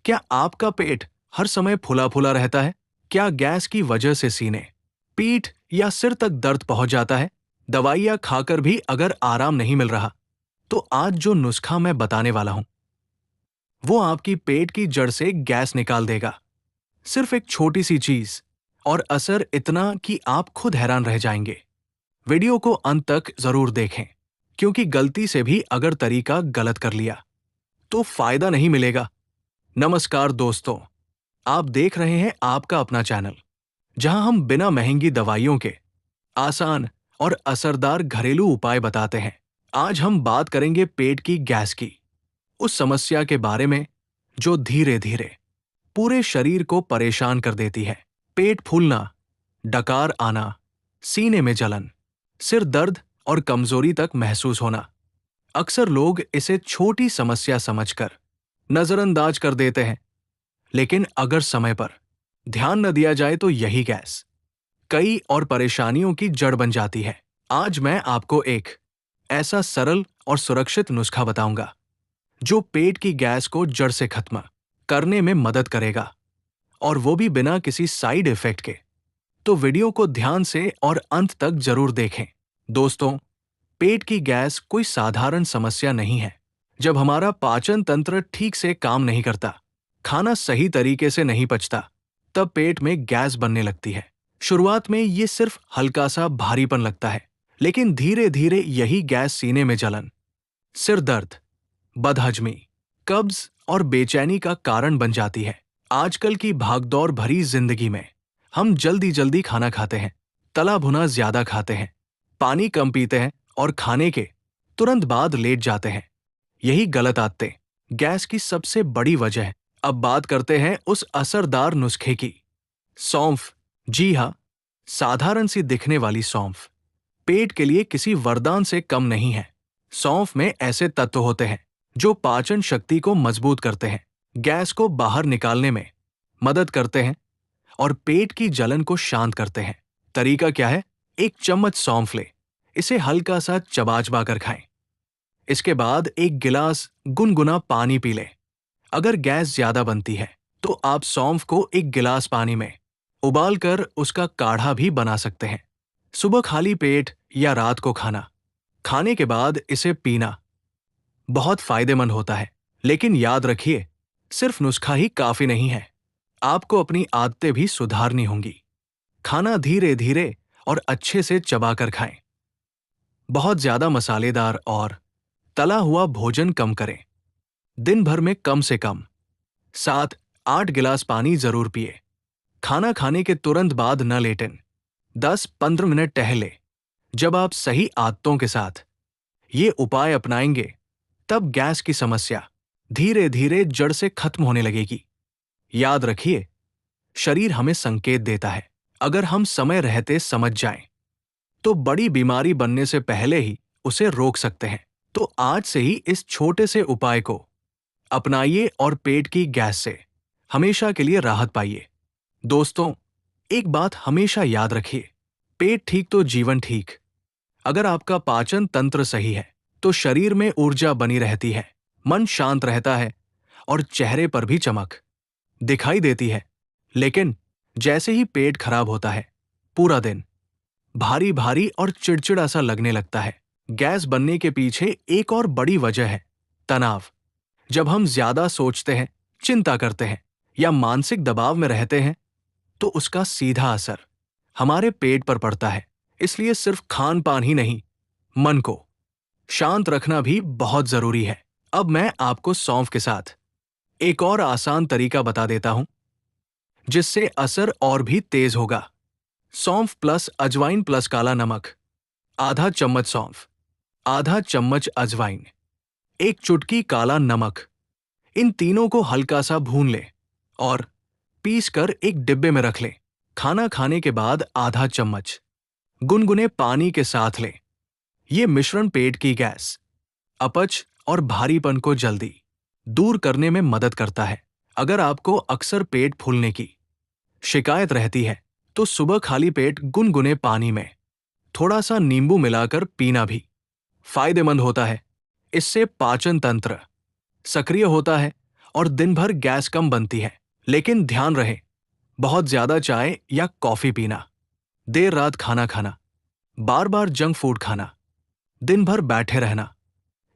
क्या आपका पेट हर समय फूला फूला रहता है? क्या गैस की वजह से सीने, पीठ या सिर तक दर्द पहुंच जाता है? दवाइयां खाकर भी अगर आराम नहीं मिल रहा, तो आज जो नुस्खा मैं बताने वाला हूं, वो आपकी पेट की जड़ से गैस निकाल देगा। सिर्फ एक छोटी सी चीज, और असर इतना कि आप खुद हैरान रह जाएंगे। वीडियो को अंत तक जरूर देखें, क्योंकि गलती से भी अगर तरीका गलत कर लिया, तो फायदा नहीं मिलेगा। नमस्कार दोस्तों, आप देख रहे हैं आपका अपना चैनल, जहां हम बिना महंगी दवाइयों के आसान और असरदार घरेलू उपाय बताते हैं। आज हम बात करेंगे पेट की गैस की, उस समस्या के बारे में जो धीरे धीरे पूरे शरीर को परेशान कर देती है। पेट फूलना, डकार आना, सीने में जलन, सिर दर्द और कमजोरी तक महसूस होना। अक्सर लोग इसे छोटी समस्या समझकर नजरअंदाज कर देते हैं, लेकिन अगर समय पर ध्यान न दिया जाए तो यही गैस कई और परेशानियों की जड़ बन जाती है। आज मैं आपको एक ऐसा सरल और सुरक्षित नुस्खा बताऊंगा जो पेट की गैस को जड़ से खत्म करने में मदद करेगा, और वो भी बिना किसी साइड इफेक्ट के। तो वीडियो को ध्यान से और अंत तक जरूर देखें। दोस्तों, पेट की गैस कोई साधारण समस्या नहीं है। जब हमारा पाचन तंत्र ठीक से काम नहीं करता, खाना सही तरीके से नहीं पचता, तब पेट में गैस बनने लगती है। शुरुआत में ये सिर्फ हल्का सा भारीपन लगता है, लेकिन धीरे धीरे यही गैस सीने में जलन, सिर दर्द, बदहजमी, कब्ज और बेचैनी का कारण बन जाती है। आजकल की भागदौड़ भरी जिंदगी में हम जल्दी जल्दी खाना खाते हैं, तला भुना ज्यादा खाते हैं, पानी कम पीते हैं और खाने के तुरंत बाद लेट जाते हैं। यही गलत आदतें गैस की सबसे बड़ी वजह है। अब बात करते हैं उस असरदार नुस्खे की, सौंफ। जी हाँ, साधारण सी दिखने वाली सौंफ पेट के लिए किसी वरदान से कम नहीं है। सौंफ में ऐसे तत्व होते हैं जो पाचन शक्ति को मजबूत करते हैं, गैस को बाहर निकालने में मदद करते हैं और पेट की जलन को शांत करते हैं। तरीका क्या है? एक चम्मच सौंफ ले, इसे हल्का सा चबा चबा कर खाएं। इसके बाद एक गिलास गुनगुना पानी पी लें। अगर गैस ज्यादा बनती है, तो आप सौंफ को एक गिलास पानी में उबाल कर उसका काढ़ा भी बना सकते हैं। सुबह खाली पेट या रात को खाने के बाद इसे पीना बहुत फायदेमंद होता है। लेकिन याद रखिए, सिर्फ नुस्खा ही काफी नहीं है। आपको अपनी आदतें भी सुधारनी होंगी। खाना धीरे धीरे और अच्छे से चबाकर खाएं। बहुत ज्यादा मसालेदार और तला हुआ भोजन कम करें। दिन भर में कम से कम 7-8 गिलास पानी जरूर पिए। खाना खाने के तुरंत बाद न लेटें। 10-15 मिनट टहले। जब आप सही आदतों के साथ ये उपाय अपनाएंगे, तब गैस की समस्या धीरे धीरे जड़ से खत्म होने लगेगी। याद रखिए, शरीर हमें संकेत देता है। अगर हम समय रहते समझ जाएं, तो बड़ी बीमारी बनने से पहले ही उसे रोक सकते हैं। तो आज से ही इस छोटे से उपाय को अपनाइए और पेट की गैस से हमेशा के लिए राहत पाइए। दोस्तों, एक बात हमेशा याद रखिए, पेट ठीक तो जीवन ठीक। अगर आपका पाचन तंत्र सही है, तो शरीर में ऊर्जा बनी रहती है, मन शांत रहता है और चेहरे पर भी चमक दिखाई देती है। लेकिन जैसे ही पेट खराब होता है, पूरा दिन भारी भारी और चिड़चिड़ा सा लगने लगता है। गैस बनने के पीछे एक और बड़ी वजह है तनाव। जब हम ज्यादा सोचते हैं, चिंता करते हैं या मानसिक दबाव में रहते हैं, तो उसका सीधा असर हमारे पेट पर पड़ता है। इसलिए सिर्फ खान पान ही नहीं, मन को शांत रखना भी बहुत जरूरी है। अब मैं आपको सौंफ के साथ एक और आसान तरीका बता देता हूं, जिससे असर और भी तेज होगा। सौंफ प्लस अजवाइन प्लस काला नमक। आधा चम्मच सौंफ, आधा चम्मच अजवाइन, एक चुटकी काला नमक। इन तीनों को हल्का सा भून ले और पीस कर एक डिब्बे में रख ले। खाना खाने के बाद आधा चम्मच गुनगुने पानी के साथ ले। ये मिश्रण पेट की गैस, अपच और भारीपन को जल्दी दूर करने में मदद करता है। अगर आपको अक्सर पेट फूलने की शिकायत रहती है, तो सुबह खाली पेट गुनगुने पानी में थोड़ा सा नींबू मिलाकर पीना भी फायदेमंद होता है। इससे पाचन तंत्र सक्रिय होता है और दिन भर गैस कम बनती है। लेकिन ध्यान रहे, बहुत ज्यादा चाय या कॉफी पीना, देर रात खाना खाना, बार बार जंक फूड खाना, दिन भर बैठे रहना,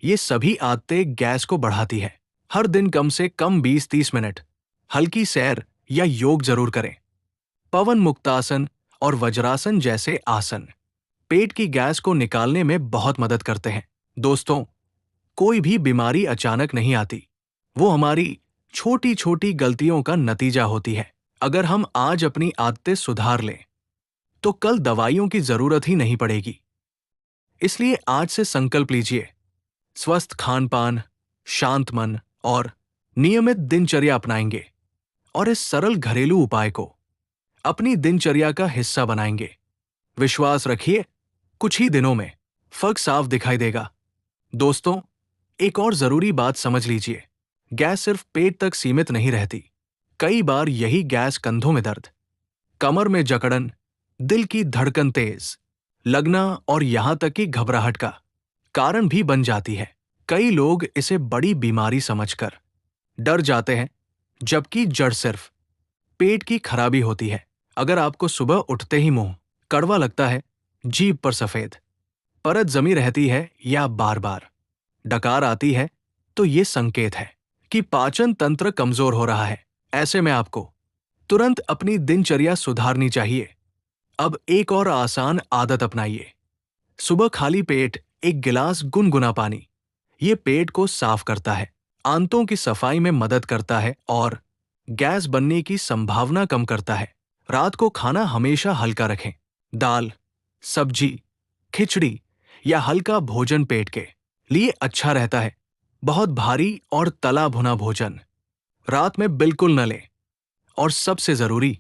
ये सभी आदतें गैस को बढ़ाती है। हर दिन कम से कम 20-30 मिनट हल्की सैर या योग जरूर करें। पवन मुक्तासन और वज्रासन जैसे आसन पेट की गैस को निकालने में बहुत मदद करते हैं। दोस्तों, कोई भी बीमारी अचानक नहीं आती, वो हमारी छोटी छोटी गलतियों का नतीजा होती है। अगर हम आज अपनी आदतें सुधार लें तो कल दवाइयों की जरूरत ही नहीं पड़ेगी। इसलिए आज से संकल्प लीजिए, स्वस्थ खान पान, शांत मन और नियमित दिनचर्या अपनाएंगे और इस सरल घरेलू उपाय को अपनी दिनचर्या का हिस्सा बनाएंगे। विश्वास रखिए, कुछ ही दिनों में फर्क साफ दिखाई देगा। दोस्तों, एक और जरूरी बात समझ लीजिए, गैस सिर्फ पेट तक सीमित नहीं रहती। कई बार यही गैस कंधों में दर्द, कमर में जकड़न, दिल की धड़कन तेज लगना और यहां तक कि घबराहट का कारण भी बन जाती है। कई लोग इसे बड़ी बीमारी समझकर डर जाते हैं, जबकि जड़ सिर्फ पेट की खराबी होती है। अगर आपको सुबह उठते ही मुंह कड़वा लगता है, जीभ पर सफेद परत जमी रहती है या बार बार डकार आती है, तो ये संकेत है कि पाचन तंत्र कमजोर हो रहा है। ऐसे में आपको तुरंत अपनी दिनचर्या सुधारनी चाहिए। अब एक और आसान आदत अपनाइए, सुबह खाली पेट एक गिलास गुनगुना पानी। ये पेट को साफ करता है, आंतों की सफाई में मदद करता है और गैस बनने की संभावना कम करता है। रात को खाना हमेशा हल्का रखें, दाल, सब्जी, खिचड़ी या हल्का भोजन पेट के लिए अच्छा रहता है। बहुत भारी और तला भुना भोजन रात में बिल्कुल न लें। और सबसे जरूरी,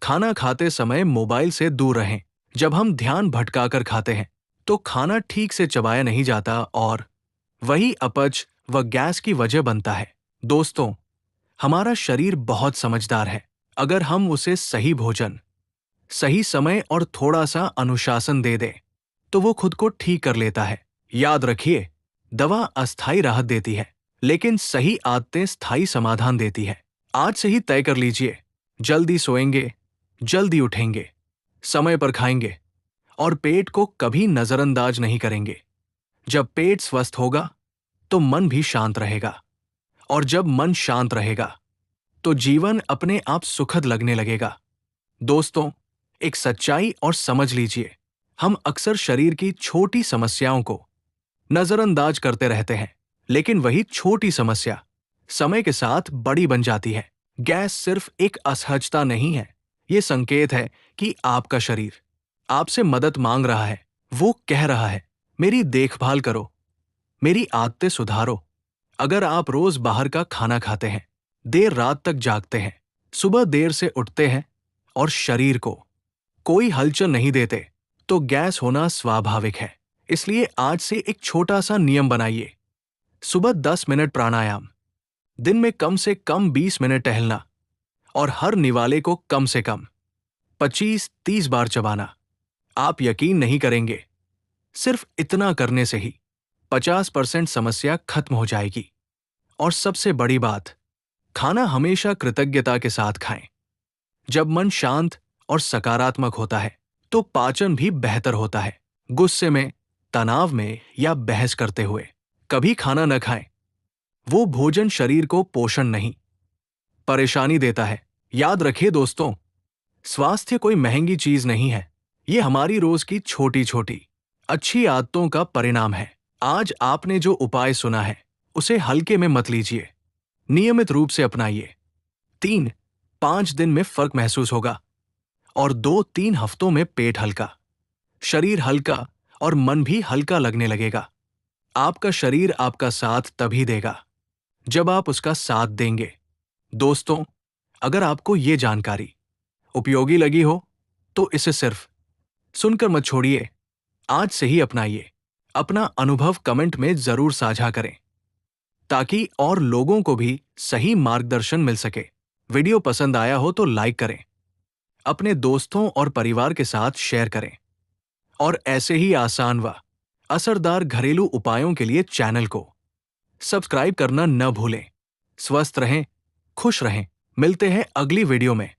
खाना खाते समय मोबाइल से दूर रहें। जब हम ध्यान भटकाकर खाते हैं तो खाना ठीक से चबाया नहीं जाता और वही अपच व गैस की वजह बनता है। दोस्तों, हमारा शरीर बहुत समझदार है। अगर हम उसे सही भोजन, सही समय और थोड़ा सा अनुशासन दे दें तो वो खुद को ठीक कर लेता है। याद रखिए, दवा अस्थायी राहत देती है, लेकिन सही आदतें स्थायी समाधान देती है। आज से ही तय कर लीजिए, जल्दी सोएंगे, जल्दी उठेंगे, समय पर खाएंगे और पेट को कभी नजरअंदाज नहीं करेंगे। जब पेट स्वस्थ होगा तो मन भी शांत रहेगा, और जब मन शांत रहेगा तो जीवन अपने आप सुखद लगने लगेगा। दोस्तों, एक सच्चाई और समझ लीजिए, हम अक्सर शरीर की छोटी समस्याओं को नजरअंदाज करते रहते हैं, लेकिन वही छोटी समस्या समय के साथ बड़ी बन जाती है। गैस सिर्फ एक असहजता नहीं है, ये संकेत है कि आपका शरीर आपसे मदद मांग रहा है। वो कह रहा है, मेरी देखभाल करो, मेरी आदतें सुधारो। अगर आप रोज बाहर का खाना खाते हैं, देर रात तक जागते हैं, सुबह देर से उठते हैं और शरीर को कोई हलचल नहीं देते, तो गैस होना स्वाभाविक है। इसलिए आज से एक छोटा सा नियम बनाइए, सुबह 10 मिनट प्राणायाम, दिन में कम से कम 20 मिनट टहलना और हर निवाले को कम से कम 25-30 बार चबाना। आप यकीन नहीं करेंगे, सिर्फ इतना करने से ही 50% समस्या खत्म हो जाएगी। और सबसे बड़ी बात, खाना हमेशा कृतज्ञता के साथ खाएं। जब मन शांत और सकारात्मक होता है तो पाचन भी बेहतर होता है। गुस्से में, तनाव में या बहस करते हुए कभी खाना न खाएं। वो भोजन शरीर को पोषण नहीं, परेशानी देता है। याद रखिए दोस्तों, स्वास्थ्य कोई महंगी चीज नहीं है, ये हमारी रोज की छोटी छोटी अच्छी आदतों का परिणाम है। आज आपने जो उपाय सुना है उसे हल्के में मत लीजिए, नियमित रूप से अपनाइए। 3-5 दिन में फर्क महसूस होगा और 2-3 हफ्तों में पेट हल्का, शरीर हल्का और मन भी हल्का लगने लगेगा। आपका शरीर आपका साथ तभी देगा जब आप उसका साथ देंगे। दोस्तों, अगर आपको ये जानकारी उपयोगी लगी हो तो इसे सिर्फ सुनकर मत छोड़िए, आज से ही अपनाइए। अपना अनुभव कमेंट में जरूर साझा करें ताकि और लोगों को भी सही मार्गदर्शन मिल सके। वीडियो पसंद आया हो तो लाइक करें, अपने दोस्तों और परिवार के साथ शेयर करें और ऐसे ही आसान व असरदार घरेलू उपायों के लिए चैनल को सब्सक्राइब करना न भूलें। स्वस्थ रहें, खुश रहें। मिलते हैं अगली वीडियो में।